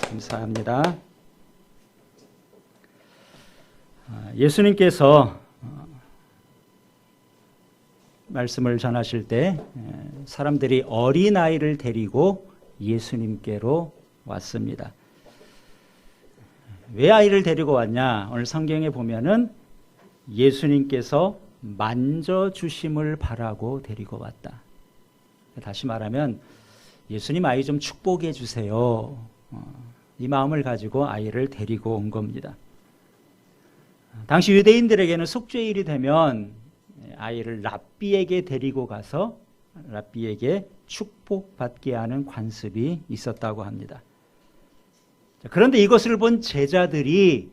감사합니다. 예수님께서 말씀을 전하실 때 사람들이 어린아이를 데리고 예수님께로 왔습니다. 왜 아이를 데리고 왔냐? 오늘 성경에 보면은 예수님께서 만져주심을 바라고 데리고 왔다. 다시 말하면 예수님 아이 좀 축복해 주세요. 이 마음을 가지고 아이를 데리고 온 겁니다. 당시 유대인들에게는 속죄일이 되면 아이를 랍비에게 데리고 가서 랍비에게 축복받게 하는 관습이 있었다고 합니다. 그런데 이것을 본 제자들이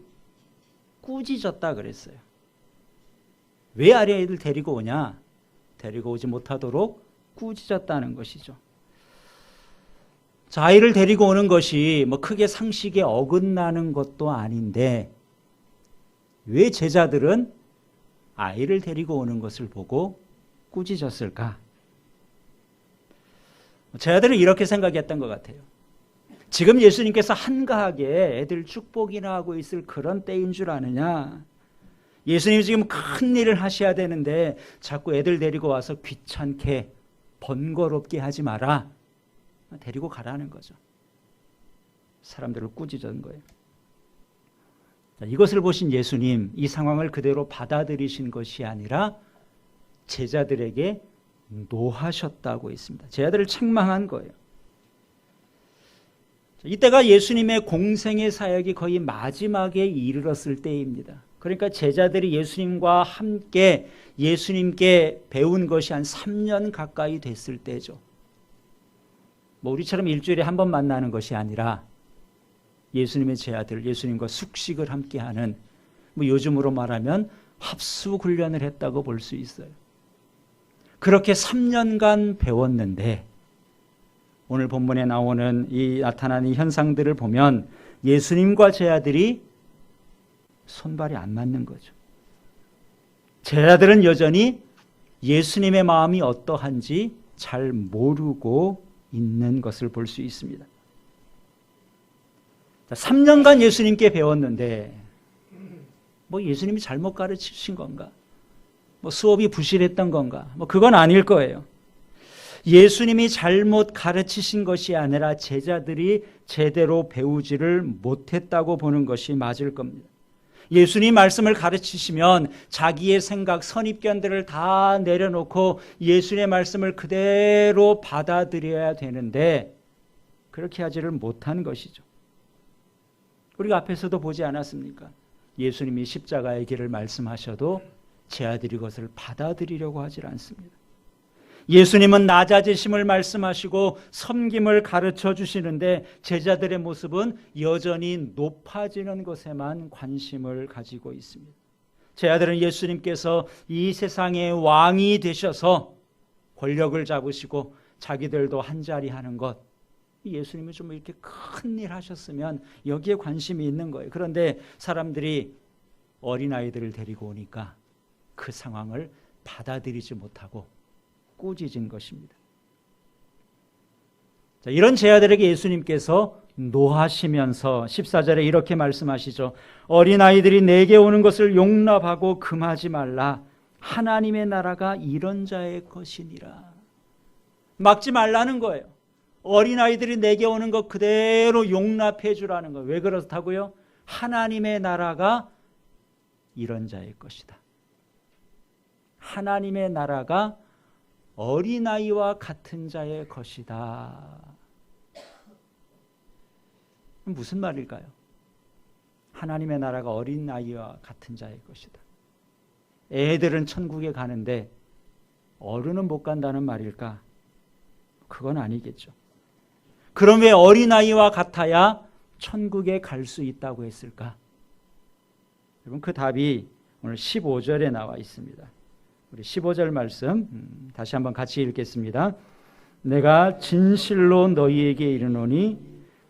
꾸짖었다 그랬어요. 왜 아이를 데리고 오냐? 데리고 오지 못하도록 꾸짖었다는 것이죠. 자, 아이를 데리고 오는 것이 크게 상식에 어긋나는 것도 아닌데 왜 제자들은 아이를 데리고 오는 것을 보고 꾸짖었을까? 제자들은 이렇게 생각했던 것 같아요. 지금 예수님께서 한가하게 애들 축복이나 하고 있을 그런 때인 줄 아느냐? 예수님이 지금 큰 일을 하셔야 되는데 자꾸 애들 데리고 와서 귀찮게 번거롭게 하지 마라. 데리고 가라는 거죠. 사람들을 꾸짖은 거예요. 이것을 보신 예수님, 이 상황을 그대로 받아들이신 것이 아니라 제자들에게 노하셨다고 있습니다. 제자들을 책망한 거예요. 이때가 예수님의 공생의 사역이 거의 마지막에 이르렀을 때입니다. 그러니까 제자들이 예수님과 함께 예수님께 배운 것이 한 3년 가까이 됐을 때죠. 우리처럼 일주일에 한 번 만나는 것이 아니라 예수님의 제자들, 예수님과 숙식을 함께하는 요즘으로 말하면 합숙훈련을 했다고 볼 수 있어요. 그렇게 3년간 배웠는데 오늘 본문에 나오는 나타나는 현상들을 보면 예수님과 제자들이 손발이 안 맞는 거죠. 제자들은 여전히 예수님의 마음이 어떠한지 잘 모르고 있는 것을 볼 수 있습니다. 3년간 예수님께 배웠는데 예수님이 잘못 가르치신 건가? 수업이 부실했던 건가? 그건 아닐 거예요. 예수님이 잘못 가르치신 것이 아니라 제자들이 제대로 배우지를 못했다고 보는 것이 맞을 겁니다. 예수님 말씀을 가르치시면 자기의 생각, 선입견들을 다 내려놓고 예수님의 말씀을 그대로 받아들여야 되는데 그렇게 하지를 못한 것이죠. 우리가 앞에서도 보지 않았습니까? 예수님이 십자가의 길을 말씀하셔도 제자들이 그것을 받아들이려고 하질 않습니다. 예수님은 낮아지심을 말씀하시고 섬김을 가르쳐 주시는데 제자들의 모습은 여전히 높아지는 것에만 관심을 가지고 있습니다. 제자들은 예수님께서 이 세상의 왕이 되셔서 권력을 잡으시고 자기들도 한자리 하는 것, 예수님이 좀 이렇게 큰 일 하셨으면 여기에 관심이 있는 거예요. 그런데 사람들이 어린아이들을 데리고 오니까 그 상황을 받아들이지 못하고 꾸짖은 것입니다. 자, 이런 제자들에게 예수님께서 노하시면서 14절에 이렇게 말씀하시죠. 어린아이들이 내게 오는 것을 용납하고 금하지 말라. 하나님의 나라가 이런 자의 것이니라. 막지 말라는 거예요. 어린아이들이 내게 오는 것 그대로 용납해 주라는 거예요. 왜 그렇다고요? 하나님의 나라가 이런 자의 것이다. 하나님의 나라가 어린아이와 같은 자의 것이다. 무슨 말일까요? 하나님의 나라가 어린아이와 같은 자의 것이다. 애들은 천국에 가는데 어른은 못 간다는 말일까? 그건 아니겠죠. 그럼 왜 어린아이와 같아야 천국에 갈 수 있다고 했을까? 여러분, 그 답이 오늘 15절에 나와 있습니다. 우리 15절 말씀 다시 한번 같이 읽겠습니다. 내가 진실로 너희에게 이르노니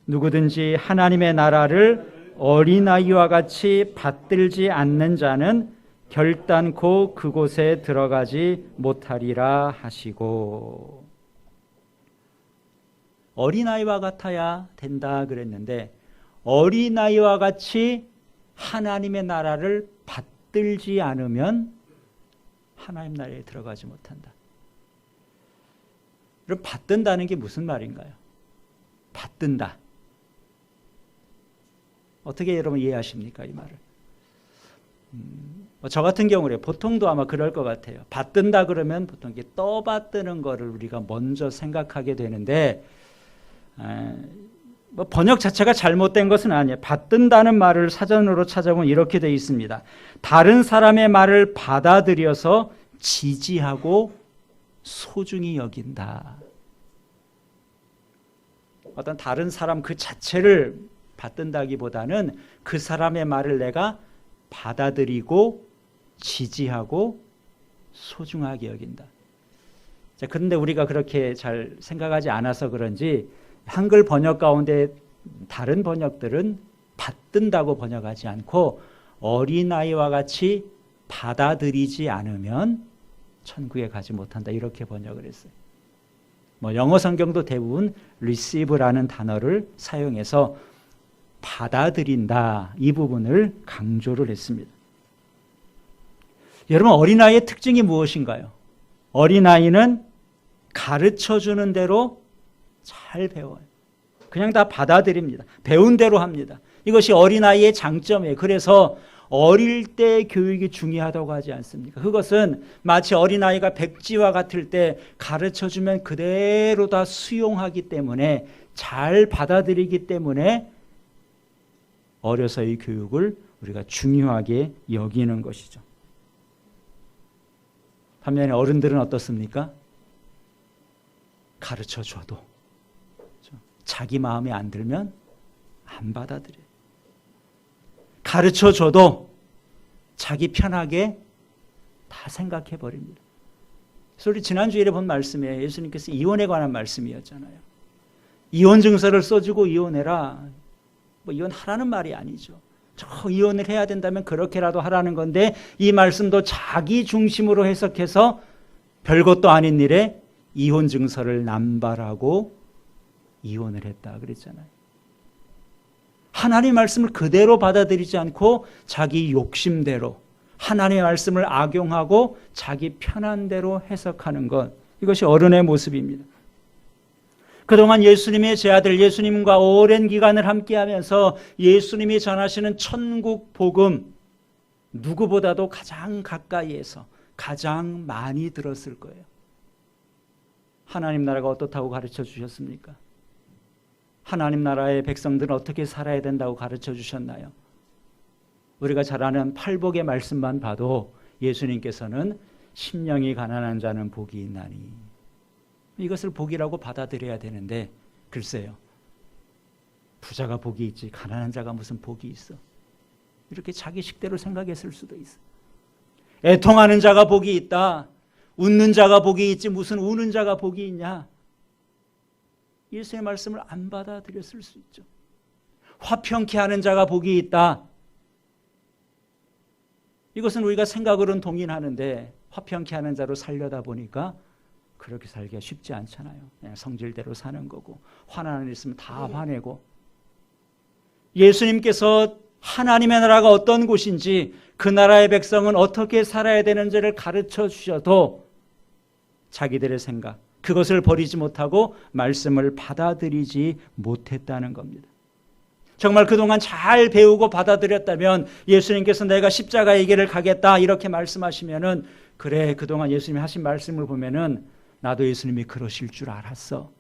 누구든지 하나님의 나라를 어린아이와 같이 받들지 않는 자는 결단코 그곳에 들어가지 못하리라 하시고, 어린아이와 같아야 된다 그랬는데 어린아이와 같이 하나님의 나라를 받들지 않으면 하나님 나라에 들어가지 못한다. 그럼 받든다는 게 무슨 말인가요? 받든다. 어떻게 여러분 이해하십니까? 이 말을. 저 같은 경우에 보통도 아마 그럴 것 같아요. 받든다 그러면 보통 이게 떠받드는 거를 우리가 먼저 생각하게 되는데 번역 자체가 잘못된 것은 아니에요. 받든다는 말을 사전으로 찾아보면 이렇게 되어 있습니다. 다른 사람의 말을 받아들여서 지지하고 소중히 여긴다. 어떤 다른 사람 그 자체를 받든다기보다는 그 사람의 말을 내가 받아들이고 지지하고 소중하게 여긴다. 자, 그런데 우리가 그렇게 잘 생각하지 않아서 그런지 한글 번역 가운데 다른 번역들은 받든다고 번역하지 않고 어린아이와 같이 받아들이지 않으면 천국에 가지 못한다 이렇게 번역을 했어요. 영어 성경도 대부분 receive라는 단어를 사용해서 받아들인다 이 부분을 강조를 했습니다. 여러분 어린아이의 특징이 무엇인가요? 어린아이는 가르쳐주는 대로 잘 배워요. 그냥 다 받아들입니다. 배운 대로 합니다. 이것이 어린아이의 장점이에요. 그래서 어릴 때 교육이 중요하다고 하지 않습니까? 그것은 마치 어린아이가 백지와 같을 때 가르쳐주면 그대로 다 수용하기 때문에 잘 받아들이기 때문에 어려서의 교육을 우리가 중요하게 여기는 것이죠. 반면에 어른들은 어떻습니까? 가르쳐줘도 자기 마음에 안 들면 안 받아들여요. 가르쳐줘도 자기 편하게 다 생각해버립니다. 그래서 우리 지난주일에 본 말씀에 예수님께서 이혼에 관한 말씀이었잖아요. 이혼 증서를 써주고 이혼해라. 이혼하라는 말이 아니죠. 이혼을 해야 된다면 그렇게라도 하라는 건데 이 말씀도 자기 중심으로 해석해서 별것도 아닌 일에 이혼 증서를 남발하고 이혼을 했다 그랬잖아요. 하나님의 말씀을 그대로 받아들이지 않고 자기 욕심대로 하나님의 말씀을 악용하고 자기 편한 대로 해석하는 것, 이것이 어른의 모습입니다. 그동안 예수님의 제자들, 예수님과 오랜 기간을 함께하면서 예수님이 전하시는 천국 복음 누구보다도 가장 가까이에서 가장 많이 들었을 거예요. 하나님 나라가 어떻다고 가르쳐 주셨습니까? 하나님 나라의 백성들은 어떻게 살아야 된다고 가르쳐 주셨나요? 우리가 잘 아는 팔복의 말씀만 봐도 예수님께서는 심령이 가난한 자는 복이 있나니 이것을 복이라고 받아들여야 되는데 글쎄요. 부자가 복이 있지 가난한 자가 무슨 복이 있어. 이렇게 자기 식대로 생각했을 수도 있어. 애통하는 자가 복이 있다. 웃는 자가 복이 있지 무슨 우는 자가 복이 있냐. 예수의 말씀을 안 받아들였을 수 있죠. 화평케 하는 자가 복이 있다. 이것은 우리가 생각으로는 동의하는데 화평케 하는 자로 살려다 보니까 그렇게 살기가 쉽지 않잖아요. 그냥 성질대로 사는 거고 화나는 일 있으면 다 화내고 예수님께서 하나님의 나라가 어떤 곳인지 그 나라의 백성은 어떻게 살아야 되는지를 가르쳐 주셔도 자기들의 생각 그것을 버리지 못하고 말씀을 받아들이지 못했다는 겁니다. 정말 그동안 잘 배우고 받아들였다면 예수님께서 내가 십자가의 길을 가겠다 이렇게 말씀하시면은 그래 그동안 예수님이 하신 말씀을 보면은 나도 예수님이 그러실 줄 알았어.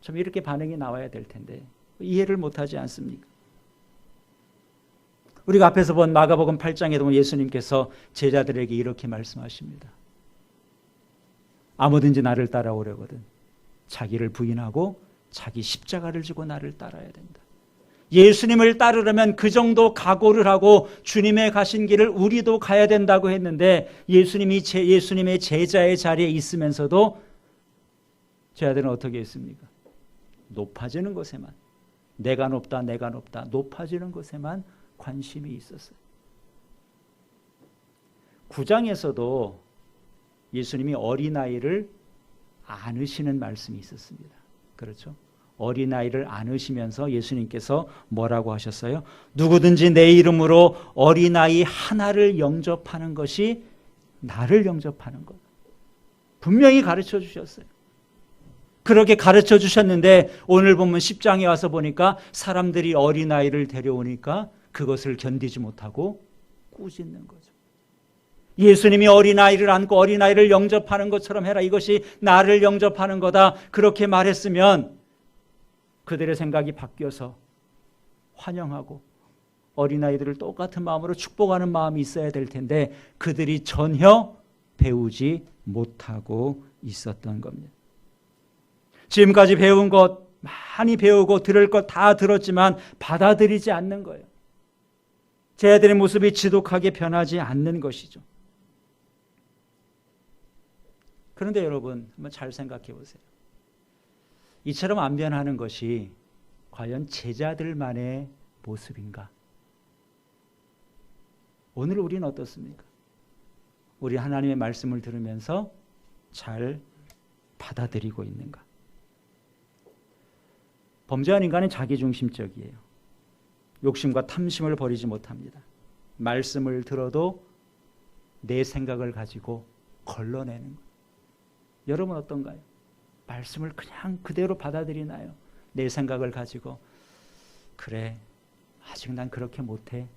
좀 이렇게 반응이 나와야 될 텐데 이해를 못하지 않습니까? 우리가 앞에서 본 마가복음 8장에 보면 예수님께서 제자들에게 이렇게 말씀하십니다. 아무든지 나를 따라오려거든 자기를 부인하고 자기 십자가를 지고 나를 따라야 된다. 예수님을 따르려면 그 정도 각오를 하고 주님의 가신 길을 우리도 가야 된다고 했는데 예수님의 제자의 자리에 있으면서도 제자들은 어떻게 했습니까? 높아지는 것에만 내가 높다 높아지는 것에만 관심이 있었어요. 9장에서도 예수님이 어린아이를 안으시는 말씀이 있었습니다. 그렇죠? 어린아이를 안으시면서 예수님께서 뭐라고 하셨어요? 누구든지 내 이름으로 어린아이 하나를 영접하는 것이 나를 영접하는 것. 분명히 가르쳐 주셨어요. 그렇게 가르쳐 주셨는데 오늘 보면 10장에 와서 보니까 사람들이 어린아이를 데려오니까 그것을 견디지 못하고 꾸짖는 거죠. 예수님이 어린아이를 안고 어린아이를 영접하는 것처럼 해라. 이것이 나를 영접하는 거다. 그렇게 말했으면 그들의 생각이 바뀌어서 환영하고 어린아이들을 똑같은 마음으로 축복하는 마음이 있어야 될 텐데 그들이 전혀 배우지 못하고 있었던 겁니다. 지금까지 배운 것 많이 배우고 들을 것 다 들었지만 받아들이지 않는 거예요. 쟤들의 모습이 지독하게 변하지 않는 것이죠. 그런데 여러분 한번 잘 생각해 보세요. 이처럼 안 변하는 것이 과연 제자들만의 모습인가? 오늘 우리는 어떻습니까? 우리 하나님의 말씀을 들으면서 잘 받아들이고 있는가? 범죄한 인간은 자기중심적이에요. 욕심과 탐심을 버리지 못합니다. 말씀을 들어도 내 생각을 가지고 걸러내는 거예요. 여러분 어떤가요? 말씀을 그냥 그대로 받아들이나요? 내 생각을 가지고 그래, 아직 난 그렇게 못해.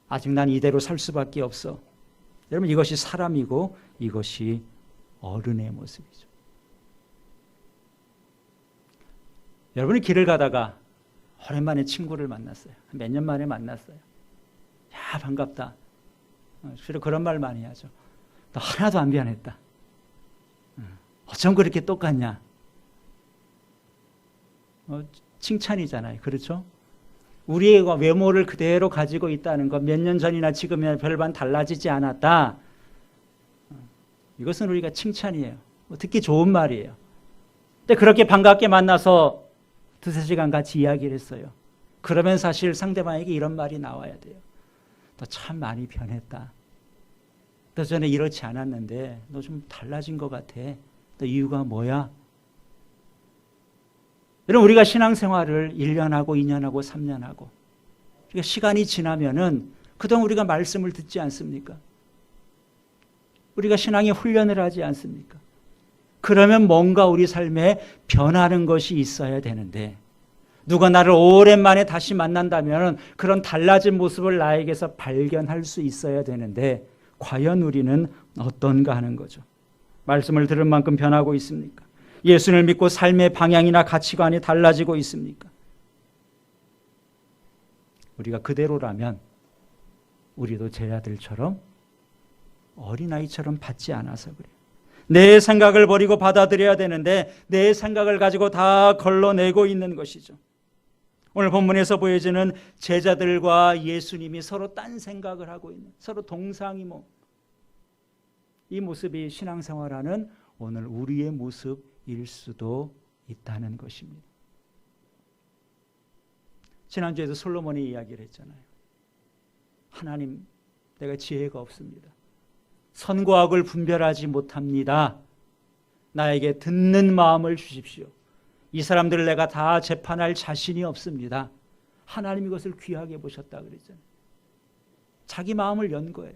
아직 난 이대로 살 수밖에 없어. 여러분 이것이 사람이고 이것이 어른의 모습이죠. 여러분이 길을 가다가 오랜만에 친구를 만났어요. 몇 년 만에 만났어요. 야, 반갑다. 주로 그런 말 많이 하죠. 너 하나도 안 변했다. 어쩜 그렇게 똑같냐. 칭찬이잖아요. 그렇죠? 우리의 외모를 그대로 가지고 있다는 것, 몇 년 전이나 지금이나 별반 달라지지 않았다. 이것은 우리가 칭찬이에요. 듣기 좋은 말이에요. 근데 그렇게 반갑게 만나서 두세 시간 같이 이야기를 했어요. 그러면 사실 상대방에게 이런 말이 나와야 돼요. 너 참 많이 변했다. 너 전에 이렇지 않았는데 너 좀 달라진 것 같아. 너 이유가 뭐야? 여러분 우리가 신앙생활을 1년하고 2년하고 3년하고 그러니까 시간이 지나면은 그동안 우리가 말씀을 듣지 않습니까? 우리가 신앙의 훈련을 하지 않습니까? 그러면 뭔가 우리 삶에 변하는 것이 있어야 되는데 누가 나를 오랜만에 다시 만난다면 그런 달라진 모습을 나에게서 발견할 수 있어야 되는데 과연 우리는 어떤가 하는 거죠. 말씀을 들은 만큼 변하고 있습니까? 예수를 믿고 삶의 방향이나 가치관이 달라지고 있습니까? 우리가 그대로라면 우리도 제자들처럼 어린아이처럼 받지 않아서 그래요. 내 생각을 버리고 받아들여야 되는데 내 생각을 가지고 다 걸러내고 있는 것이죠. 오늘 본문에서 보여지는 제자들과 예수님이 서로 딴 생각을 하고 있는, 서로 동상이몽. 이 모습이 신앙생활하는 오늘 우리의 모습일 수도 있다는 것입니다. 지난주에도 솔로몬이 이야기를 했잖아요. 하나님, 내가 지혜가 없습니다. 선과 악을 분별하지 못합니다. 나에게 듣는 마음을 주십시오. 이 사람들을 내가 다 재판할 자신이 없습니다. 하나님 이것을 귀하게 보셨다 그랬잖아요. 자기 마음을 연 거예요.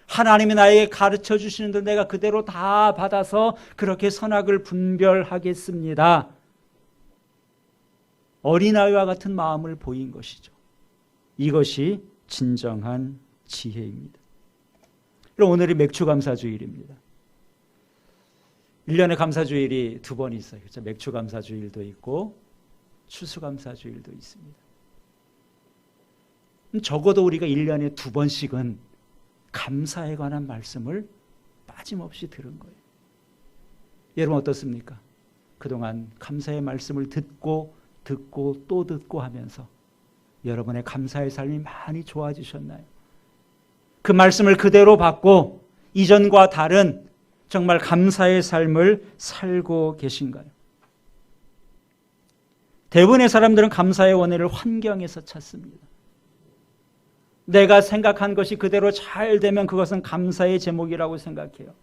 하나님이 나에게 가르쳐 주시는 대로 내가 그대로 다 받아서 그렇게 선악을 분별하겠습니다. 어린아이와 같은 마음을 보인 것이죠. 이것이 진정한 지혜입니다. 오늘이 맥추감사주일입니다. 1년에 감사주일이 2번 있어요. 그렇죠? 맥추감사주일도 있고 추수감사주일도 있습니다. 적어도 우리가 1년에 2번씩은 감사에 관한 말씀을 빠짐없이 들은 거예요. 여러분 어떻습니까? 그동안 감사의 말씀을 듣고 또 듣고 하면서 여러분의 감사의 삶이 많이 좋아지셨나요? 그 말씀을 그대로 받고 이전과 다른 정말 감사의 삶을 살고 계신가요? 대부분의 사람들은 감사의 원인을 환경에서 찾습니다. 내가 생각한 것이 그대로 잘 되면 그것은 감사의 제목이라고 생각해요.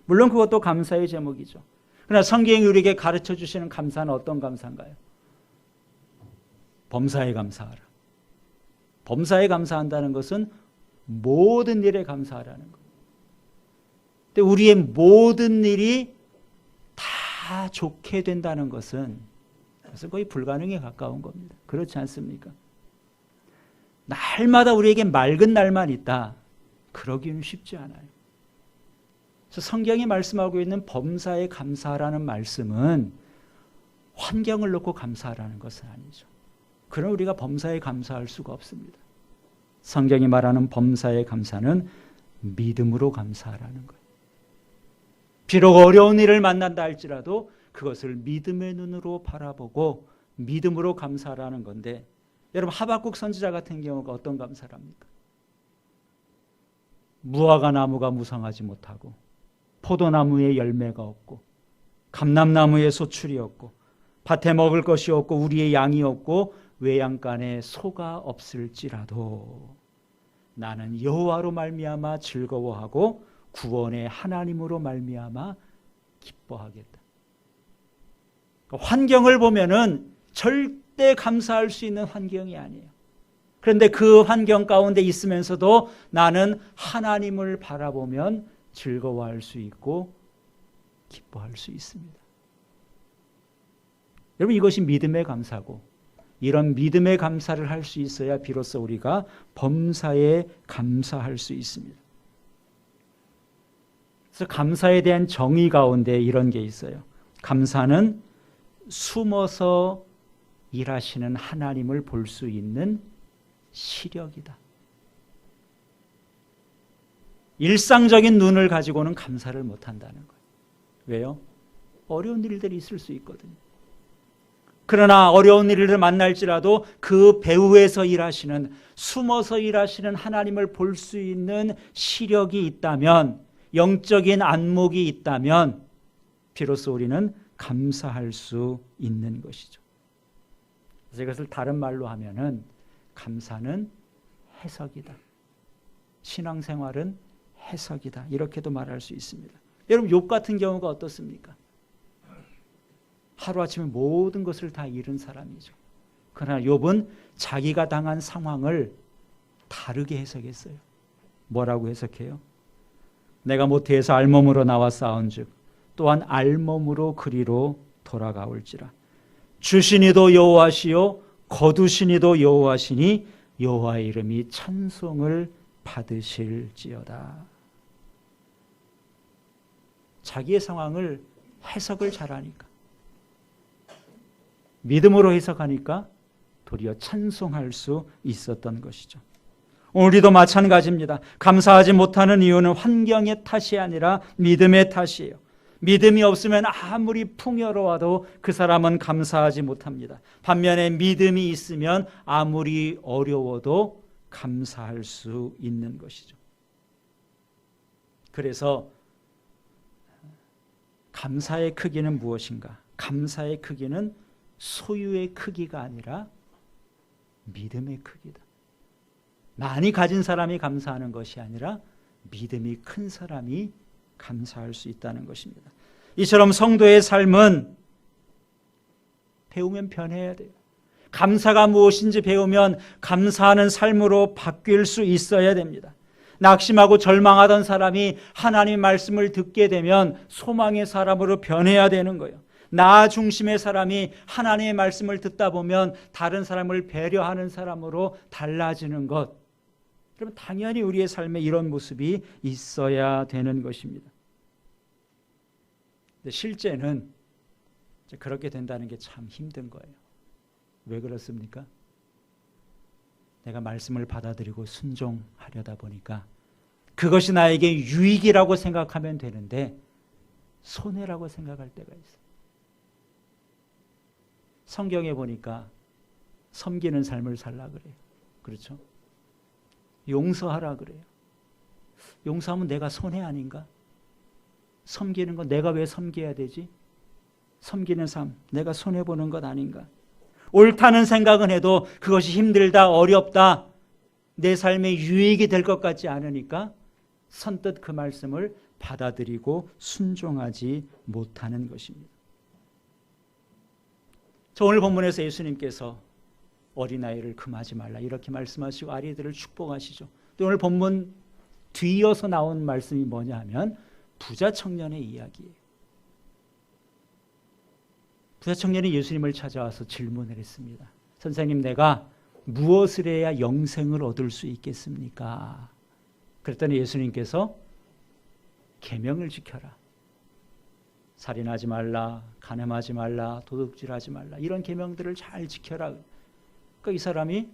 물론 그것도 감사의 제목이죠. 그러나 성경이 우리에게 가르쳐 주시는 감사는 어떤 감사인가요? 범사에 감사하라. 범사에 감사한다는 것은 모든 일에 감사하라는 거예요. 근데 우리의 모든 일이 다 좋게 된다는 것은 거의 불가능에 가까운 겁니다. 그렇지 않습니까? 날마다 우리에게 맑은 날만 있다. 그러기는 쉽지 않아요. 그래서 성경이 말씀하고 있는 범사에 감사하라는 말씀은 환경을 놓고 감사하라는 것은 아니죠. 그럼 우리가 범사에 감사할 수가 없습니다. 성경이 말하는 범사에 감사는 믿음으로 감사하라는 거예요. 비록 어려운 일을 만난다 할지라도 그것을 믿음의 눈으로 바라보고 믿음으로 감사하라는 건데, 여러분 하박국 선지자 같은 경우가 어떤 감사를 합니까? 무화과 나무가 무성하지 못하고 포도나무에 열매가 없고 감람나무에 소출이 없고 밭에 먹을 것이 없고 우리의 양이 없고 외양간에 소가 없을지라도 나는 여호와로 말미암아 즐거워하고 구원의 하나님으로 말미암아 기뻐하겠다. 환경을 보면은 절대 감사할 수 있는 환경이 아니에요. 그런데 그 환경 가운데 있으면서도 나는 하나님을 바라보면 즐거워할 수 있고 기뻐할 수 있습니다. 여러분, 이것이 믿음의 감사고, 이런 믿음의 감사를 할 수 있어야 비로소 우리가 범사에 감사할 수 있습니다. 그래서 감사에 대한 정의 가운데 이런 게 있어요. 감사는 숨어서 일하시는 하나님을 볼 수 있는 시력이다. 일상적인 눈을 가지고는 감사를 못한다는 거예요. 왜요? 어려운 일들이 있을 수 있거든요. 그러나 어려운 일을 만날지라도 그 배후에서 일하시는, 숨어서 일하시는 하나님을 볼 수 있는 시력이 있다면, 영적인 안목이 있다면 비로소 우리는 감사할 수 있는 것이죠. 그래서 이것을 다른 말로 하면은 감사는 해석이다. 신앙생활은 해석이다. 이렇게도 말할 수 있습니다. 여러분, 욥 같은 경우가 어떻습니까? 하루아침에 모든 것을 다 잃은 사람이죠. 그러나 욥은 자기가 당한 상황을 다르게 해석했어요. 뭐라고 해석해요? 내가 모태에서 알몸으로 나와 싸운즉 또한 알몸으로 그리로 돌아가올지라. 주시니도 여호와시요 거두시니도 여호와시니 여호와의 이름이 찬송을 받으실지어다. 자기의 상황을 해석을 잘하니까, 믿음으로 해석하니까 도리어 찬송할 수 있었던 것이죠. 우리도 마찬가지입니다. 감사하지 못하는 이유는 환경의 탓이 아니라 믿음의 탓이에요. 믿음이 없으면 아무리 풍요로워도 그 사람은 감사하지 못합니다. 반면에 믿음이 있으면 아무리 어려워도 감사할 수 있는 것이죠. 그래서 감사의 크기는 무엇인가? 감사의 크기는 소유의 크기가 아니라 믿음의 크기다. 많이 가진 사람이 감사하는 것이 아니라 믿음이 큰 사람이 감사할 수 있다는 것입니다. 이처럼 성도의 삶은 배우면 변해야 돼요. 감사가 무엇인지 배우면 감사하는 삶으로 바뀔 수 있어야 됩니다. 낙심하고 절망하던 사람이 하나님의 말씀을 듣게 되면 소망의 사람으로 변해야 되는 거예요. 나 중심의 사람이 하나님의 말씀을 듣다 보면 다른 사람을 배려하는 사람으로 달라지는 것. 그러면 당연히 우리의 삶에 이런 모습이 있어야 되는 것입니다. 근데 실제는 그렇게 된다는 게 참 힘든 거예요. 왜 그렇습니까? 내가 말씀을 받아들이고 순종하려다 보니까 그것이 나에게 유익이라고 생각하면 되는데 손해라고 생각할 때가 있어요. 성경에 보니까 섬기는 삶을 살라 그래요. 그렇죠? 용서하라 그래요. 용서하면 내가 손해 아닌가? 섬기는 건 내가 왜 섬겨야 되지? 섬기는 삶, 내가 손해보는 것 아닌가? 옳다는 생각은 해도 그것이 힘들다, 어렵다, 내 삶에 유익이 될 것 같지 않으니까 선뜻 그 말씀을 받아들이고 순종하지 못하는 것입니다. 저 오늘 본문에서 예수님께서 어린아이를 금하지 말라 이렇게 말씀하시고 아이들을 축복하시죠. 또 오늘 본문 뒤이어서 나온 말씀이 뭐냐 하면 부자 청년의 이야기예요. 부자 청년이 예수님을 찾아와서 질문을 했습니다. 선생님, 내가 무엇을 해야 영생을 얻을 수 있겠습니까? 그랬더니 예수님께서 계명을 지켜라. 살인하지 말라, 간음하지 말라, 도둑질하지 말라, 이런 계명들을 잘 지켜라. 그러니까 이 사람이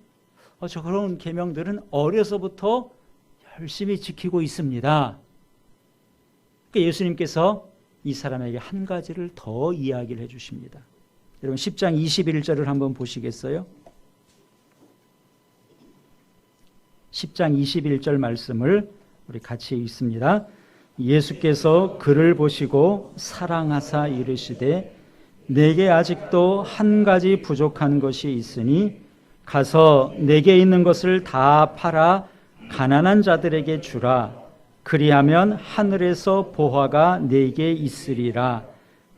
저 그런 계명들은 어려서부터 열심히 지키고 있습니다. 그러니까 예수님께서 이 사람에게 한 가지를 더 이야기를 해주십니다. 여러분 10장 21절을 한번 보시겠어요? 10장 21절 말씀을 우리 같이 읽습니다. 예수께서 그를 보시고 사랑하사 이르시되 내게 아직도 한 가지 부족한 것이 있으니 가서 내게 있는 것을 다 팔아 가난한 자들에게 주라. 그리하면 하늘에서 보화가 내게 있으리라.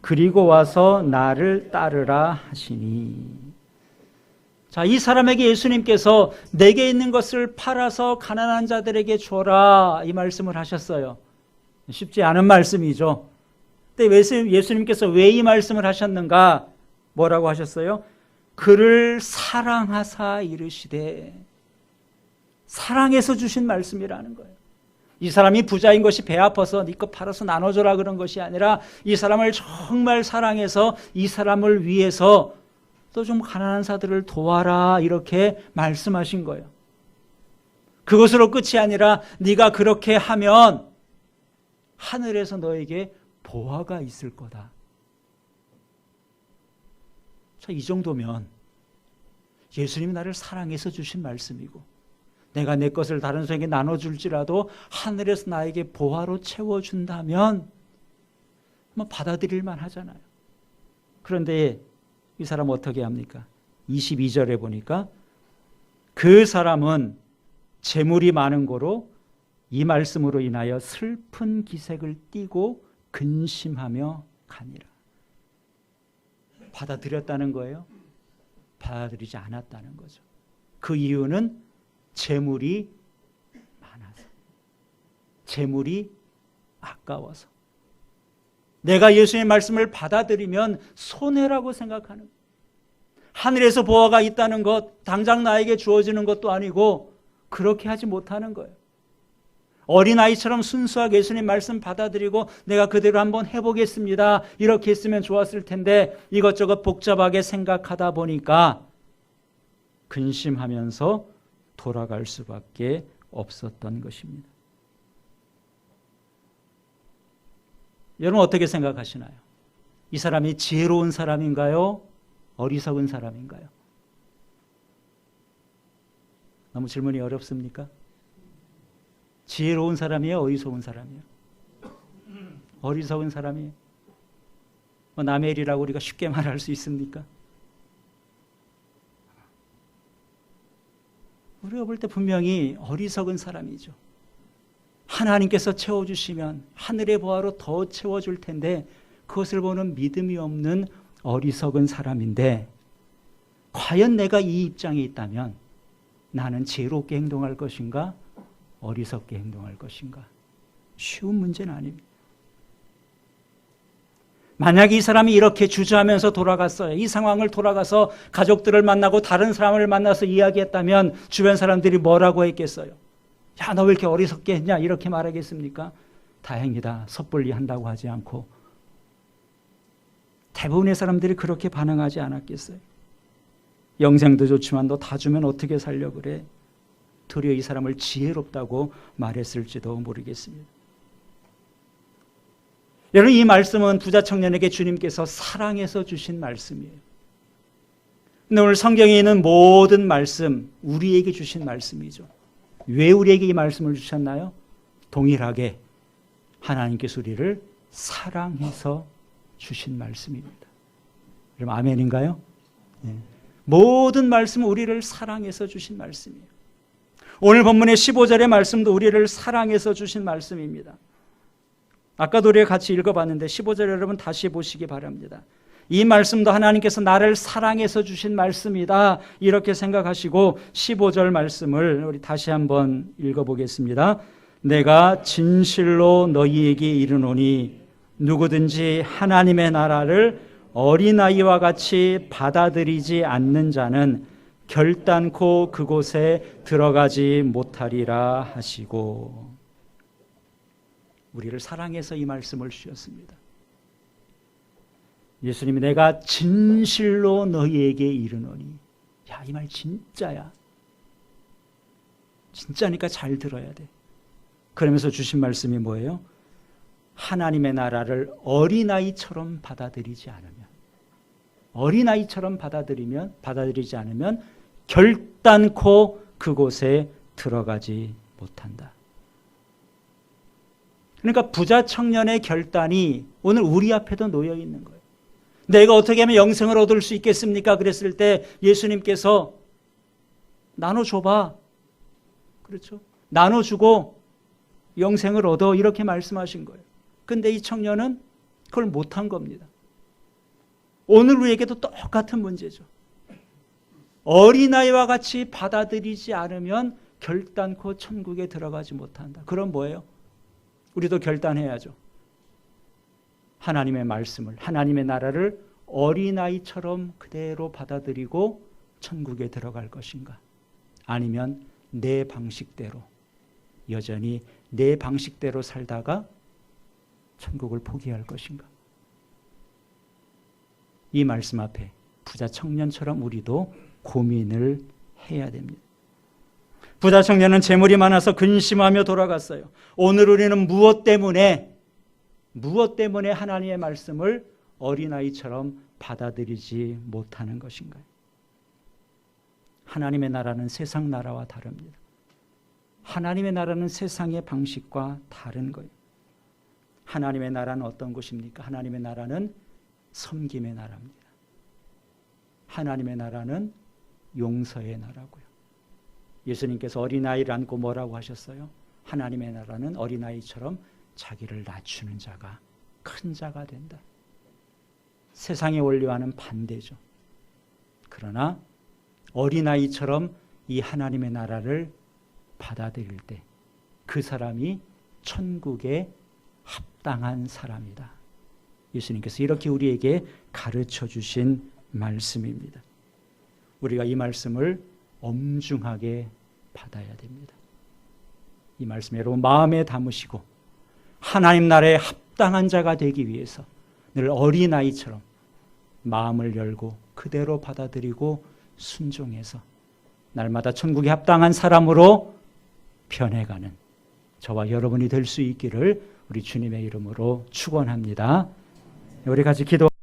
그리고 와서 나를 따르라 하시니. 자, 이 사람에게 예수님께서 내게 있는 것을 팔아서 가난한 자들에게 줘라 이 말씀을 하셨어요. 쉽지 않은 말씀이죠. 근데 예수님께서 왜 이 말씀을 하셨는가? 뭐라고 하셨어요? 그를 사랑하사 이르시되. 사랑해서 주신 말씀이라는 거예요. 이 사람이 부자인 것이 배 아파서 네 것 팔아서 나눠줘라 그런 것이 아니라 이 사람을 정말 사랑해서 이 사람을 위해서 또 좀 가난한 자들을 도와라 이렇게 말씀하신 거예요. 그것으로 끝이 아니라 네가 그렇게 하면 하늘에서 너에게 보화가 있을 거다. 자, 이 정도면 예수님이 나를 사랑해서 주신 말씀이고 내가 내 것을 다른 사람에게 나눠줄지라도 하늘에서 나에게 보화로 채워준다면 받아들일 만하잖아요. 그런데 이 사람은 어떻게 합니까? 22절에 보니까 그 사람은 재물이 많은 고로 이 말씀으로 인하여 슬픈 기색을 띠고 근심하며 가니라. 받아들였다는 거예요? 받아들이지 않았다는 거죠. 그 이유는 재물이 많아서, 재물이 아까워서. 내가 예수님의 말씀을 받아들이면 손해라고 생각하는 거예요. 하늘에서 보화가 있다는 것, 당장 나에게 주어지는 것도 아니고 그렇게 하지 못하는 거예요. 어린아이처럼 순수하게 예수님 말씀 받아들이고 내가 그대로 한번 해보겠습니다. 이렇게 했으면 좋았을 텐데 이것저것 복잡하게 생각하다 보니까 근심하면서 돌아갈 수밖에 없었던 것입니다. 여러분 어떻게 생각하시나요? 이 사람이 지혜로운 사람인가요? 어리석은 사람인가요? 너무 질문이 어렵습니까? 지혜로운 사람이에요? 어리석은 사람이에요? 어리석은 사람이에요. 남의 일이라고 우리가 쉽게 말할 수 있습니까? 우리가 볼 때 분명히 어리석은 사람이죠. 하나님께서 채워주시면 하늘의 보화로 더 채워줄 텐데 그것을 보는 믿음이 없는 어리석은 사람인데 과연 내가 이 입장에 있다면 나는 지혜롭게 행동할 것인가? 어리석게 행동할 것인가? 쉬운 문제는 아닙니다. 만약에 이 사람이 이렇게 주저하면서 돌아갔어요. 이 상황을 돌아가서 가족들을 만나고 다른 사람을 만나서 이야기했다면 주변 사람들이 뭐라고 했겠어요? 야, 너 왜 이렇게 어리석게 했냐? 이렇게 말하겠습니까? 다행이다. 섣불리 한다고 하지 않고 대부분의 사람들이 그렇게 반응하지 않았겠어요? 영생도 좋지만 너 다 주면 어떻게 살려 그래? 도리어 이 사람을 지혜롭다고 말했을지도 모르겠습니다. 여러분 이 말씀은 부자 청년에게 주님께서 사랑해서 주신 말씀이에요. 근데 오늘 성경에 있는 모든 말씀 우리에게 주신 말씀이죠. 왜 우리에게 이 말씀을 주셨나요? 동일하게 하나님께서 우리를 사랑해서 주신 말씀입니다. 여러분 아멘인가요? 네. 모든 말씀은 우리를 사랑해서 주신 말씀이에요. 오늘 본문의 15절의 말씀도 우리를 사랑해서 주신 말씀입니다. 아까도 우리가 같이 읽어봤는데 15절 여러분 다시 보시기 바랍니다. 이 말씀도 하나님께서 나를 사랑해서 주신 말씀이다 이렇게 생각하시고 15절 말씀을 우리 다시 한번 읽어보겠습니다. 내가 진실로 너희에게 이르노니 누구든지 하나님의 나라를 어린아이와 같이 받아들이지 않는 자는 결단코 그곳에 들어가지 못하리라 하시고, 우리를 사랑해서 이 말씀을 주셨습니다. 예수님이 내가 진실로 너희에게 이르노니, 야, 이 말 진짜야. 진짜니까 잘 들어야 돼. 그러면서 주신 말씀이 뭐예요? 하나님의 나라를 어린아이처럼 받아들이지 않으면, 어린아이처럼 받아들이지 않으면 결단코 그곳에 들어가지 못한다. 그러니까 부자 청년의 결단이 오늘 우리 앞에도 놓여 있는 거예요. 내가 어떻게 하면 영생을 얻을 수 있겠습니까? 그랬을 때 예수님께서 나눠줘봐. 그렇죠? 나눠주고 영생을 얻어 이렇게 말씀하신 거예요. 근데 이 청년은 그걸 못한 겁니다. 오늘 우리에게도 똑같은 문제죠. 어린아이와 같이 받아들이지 않으면 결단코 천국에 들어가지 못한다. 그럼 뭐예요? 우리도 결단해야죠. 하나님의 말씀을, 하나님의 나라를 어린아이처럼 그대로 받아들이고 천국에 들어갈 것인가? 아니면 내 방식대로, 여전히 내 방식대로 살다가 천국을 포기할 것인가? 이 말씀 앞에 부자 청년처럼 우리도 고민을 해야 됩니다. 부자 청년은 재물이 많아서 근심하며 돌아갔어요. 오늘 우리는 무엇 때문에 하나님의 말씀을 어린아이처럼 받아들이지 못하는 것인가요? 하나님의 나라는 세상 나라와 다릅니다. 하나님의 나라는 세상의 방식과 다른 거예요. 하나님의 나라는 어떤 곳입니까? 하나님의 나라는 섬김의 나라입니다. 하나님의 나라는 용서의 나라고요. 예수님께서 어린아이를 안고 뭐라고 하셨어요? 하나님의 나라는 어린아이처럼 자기를 낮추는 자가 큰 자가 된다. 세상의 원리와는 반대죠. 그러나 어린아이처럼 이 하나님의 나라를 받아들일 때 그 사람이 천국에 합당한 사람이다. 예수님께서 이렇게 우리에게 가르쳐 주신 말씀입니다. 우리가 이 말씀을 엄중하게 받아야 됩니다. 이 말씀 여러분 마음에 담으시고 하나님 나라에 합당한 자가 되기 위해서 늘 어린아이처럼 마음을 열고 그대로 받아들이고 순종해서 날마다 천국에 합당한 사람으로 변해가는 저와 여러분이 될 수 있기를 우리 주님의 이름으로 축원합니다. 우리 같이 기도